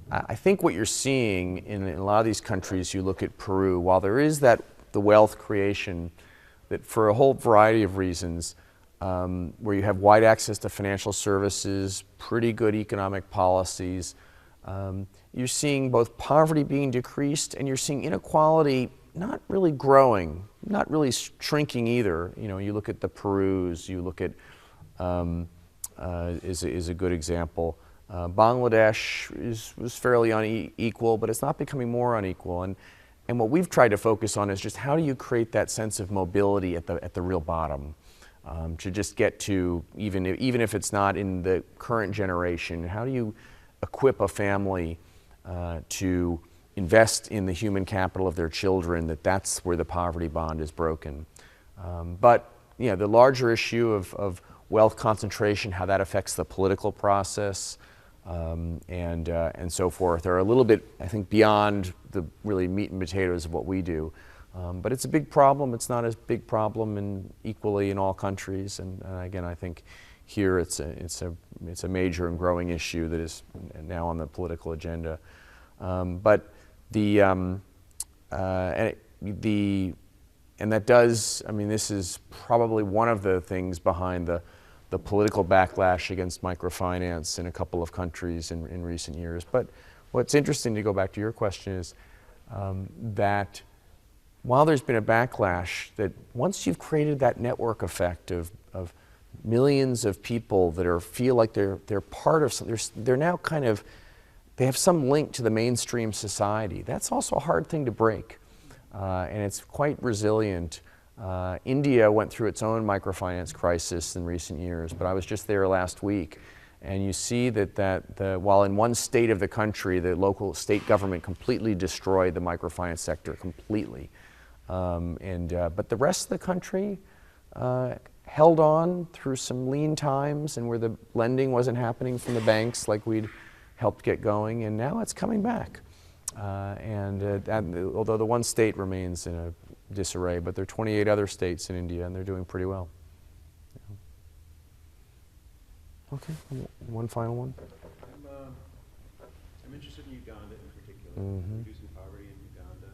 I think what you're seeing in a lot of these countries, you look at Peru, while there is the wealth creation that for a whole variety of reasons, where you have wide access to financial services, pretty good economic policies, you're seeing both poverty being decreased and you're seeing inequality not really growing, not really shrinking either. You know, you look at the Perus, you look at, is a good example. Bangladesh was fairly unequal, but it's not becoming more unequal. And what we've tried to focus on is just how do you create that sense of mobility at the real bottom, to just get to, even if it's not in the current generation, how do you equip a family to invest in the human capital of their children, that's where the poverty bond is broken. But the larger issue of wealth concentration, how that affects the political process, and so forth, are a little bit, I think, beyond the really meat and potatoes of what we do. But it's a big problem. It's not a big problem equally in all countries. And again, I think here it's a major and growing issue that is now on the political agenda. But and that does, I mean, this is probably one of the things behind the political backlash against microfinance in a couple of countries in recent years. But what's interesting, to go back to your question, is that while there's been a backlash, that once you've created that network effect of millions of people that feel like they're part of something, they're now kind of, they have some link to the mainstream society. That's also a hard thing to break, and it's quite resilient. India went through its own microfinance crisis in recent years, but I was just there last week, and you see that while in one state of the country, the local state government completely destroyed the microfinance sector completely, but the rest of the country held on through some lean times and where the lending wasn't happening from the banks like we'd helped get going, and now it's coming back. Although the one state remains in a disarray, but there are 28 other states in India, and they're doing pretty well. Yeah. Okay, one final one. I'm interested in Uganda in particular, reducing poverty in Uganda.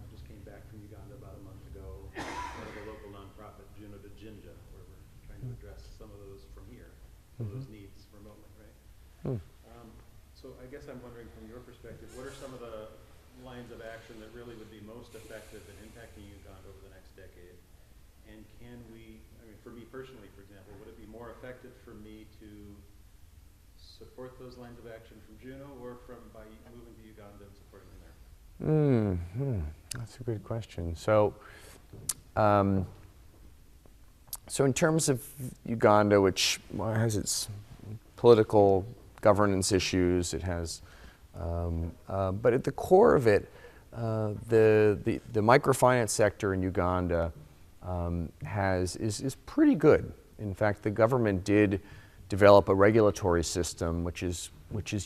Just came back from Uganda about a month ago. One of the local nonprofit, Juneau where we're trying to address some of those from here, some of those needs remotely, right? So I guess I'm wondering, from your perspective, what are some of the lines of action that really would be most effective in impacting Uganda over the next decade? And can we, I mean, for me personally, for example, would it be more effective for me to support those lines of action from Juneau or by moving to Uganda and supporting them there? That's a good question. So in terms of Uganda, which has its political governance issues, it has, but at the core of it, the microfinance sector in Uganda is pretty good. In fact, the government did develop a regulatory system which is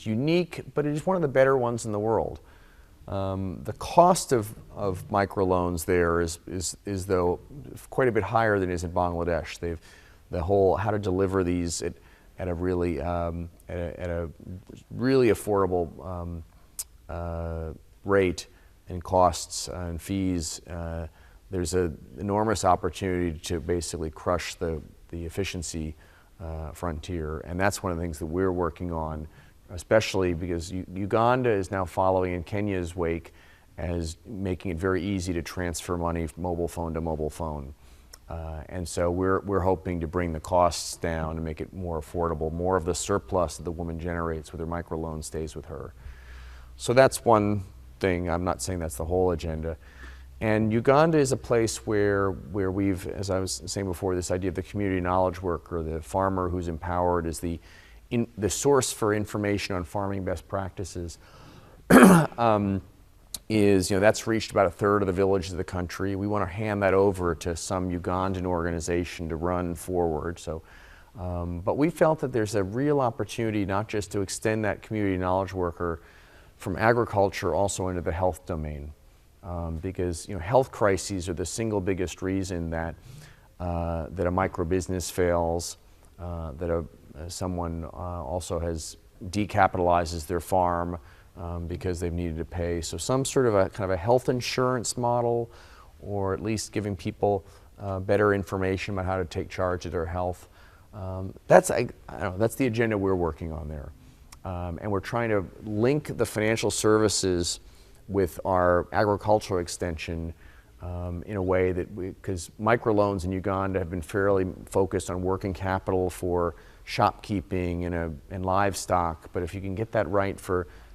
unique, but it is one of the better ones in the world. The cost of microloans there is though quite a bit higher than it is in Bangladesh. The whole how to deliver these at a really really affordable rate and costs and fees, there's an enormous opportunity to basically crush the efficiency frontier. And that's one of the things that we're working on, especially because Uganda is now following in Kenya's wake as making it very easy to transfer money from mobile phone to mobile phone. And so we're hoping to bring the costs down and make it more affordable. More of the surplus that the woman generates with her microloan stays with her. So that's one thing. I'm not saying that's the whole agenda. And Uganda is a place where we've, as I was saying before, this idea of the community knowledge worker, the farmer who's empowered, is the source for information on farming best practices. That's reached about a third of the villages of the country. We want to hand that over to some Ugandan organization to run forward. So, but we felt that there's a real opportunity not just to extend that community knowledge worker from agriculture also into the health domain, because health crises are the single biggest reason that that a micro business fails, that someone also decapitalizes their farm. Because they've needed to pay. So some sort of a health insurance model, or at least giving people better information about how to take charge of their health. That's the agenda we're working on there. And we're trying to link the financial services with our agricultural extension in a way that because microloans in Uganda have been fairly focused on working capital for shopkeeping and livestock. But if you can get that right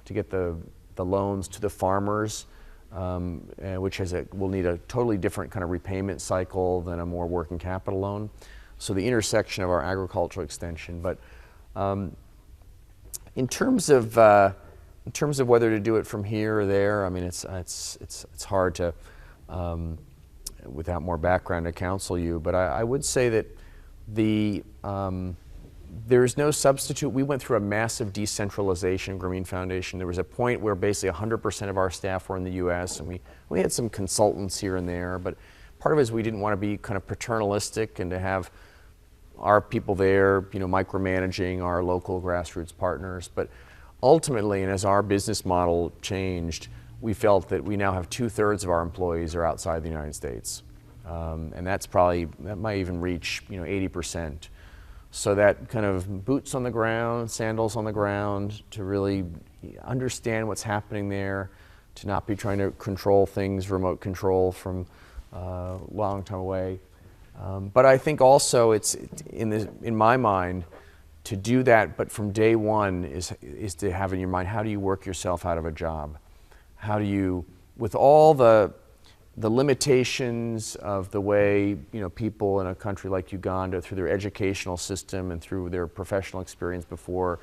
to get the loans to the farmers, which will need a totally different kind of repayment cycle than a more working capital loan. So the intersection of our agricultural extension. But in terms of whether to do it from here or there, I mean, it's hard to, without more background, to counsel you. But I would say that there is no substitute. We went through a massive decentralization, Grameen Foundation. There was a point where basically 100% of our staff were in the U.S., and we had some consultants here and there, but part of it is we didn't want to be kind of paternalistic and to have our people there, micromanaging our local grassroots partners. But ultimately, and as our business model changed, we felt that we now have 2/3 of our employees are outside the United States. And that might even reach 80%. So that kind of boots on the ground, sandals on the ground, to really understand what's happening there, to not be trying to control things, remote control from a long time away. But I think also it's, in my mind, to do that, but from day one is to have in your mind, how do you work yourself out of a job? How do you, with all the limitations of the way people in a country like Uganda, through their educational system and through their professional experience before,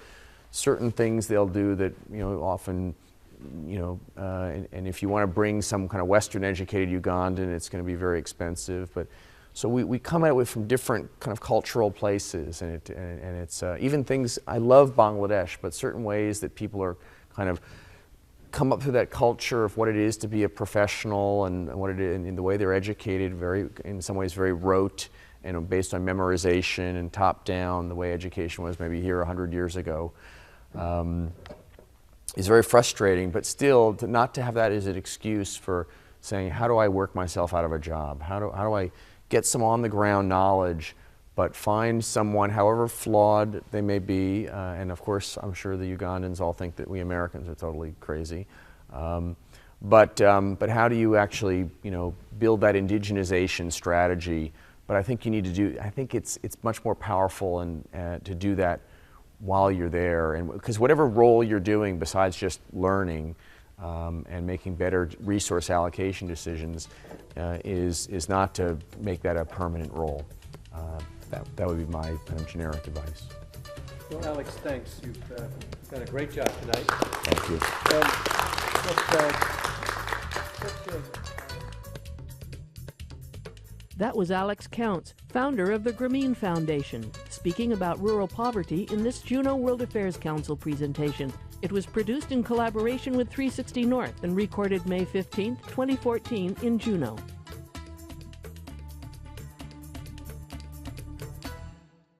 certain things they'll do that often and if you want to bring some kind of Western educated Ugandan, it's going to be very expensive. But so we come at it from different kind of cultural places, and it's even things. I love Bangladesh, but certain ways that people are kind of come up through that culture of what it is to be a professional and what it is, and in the way they're educated, in some ways very rote and based on memorization and top down, the way education was maybe here 100 years ago, is very frustrating. But still, not to have that as an excuse for saying, how do I work myself out of a job? How do I get some on the ground knowledge, but find someone, however flawed they may be, and of course, I'm sure the Ugandans all think that we Americans are totally crazy. But how do you actually, build that indigenization strategy? But I think you need to do. I think it's much more powerful and to do that while you're there, and because whatever role you're doing besides just learning and making better resource allocation decisions is not to make that a permanent role. That would be my kind of generic advice. Well, Alex, thanks. You've done a great job tonight. Thank you. That was Alex Counts, founder of the Grameen Foundation, speaking about rural poverty in this Juneau World Affairs Council presentation. It was produced in collaboration with 360 North and recorded May 15, 2014 in Juneau.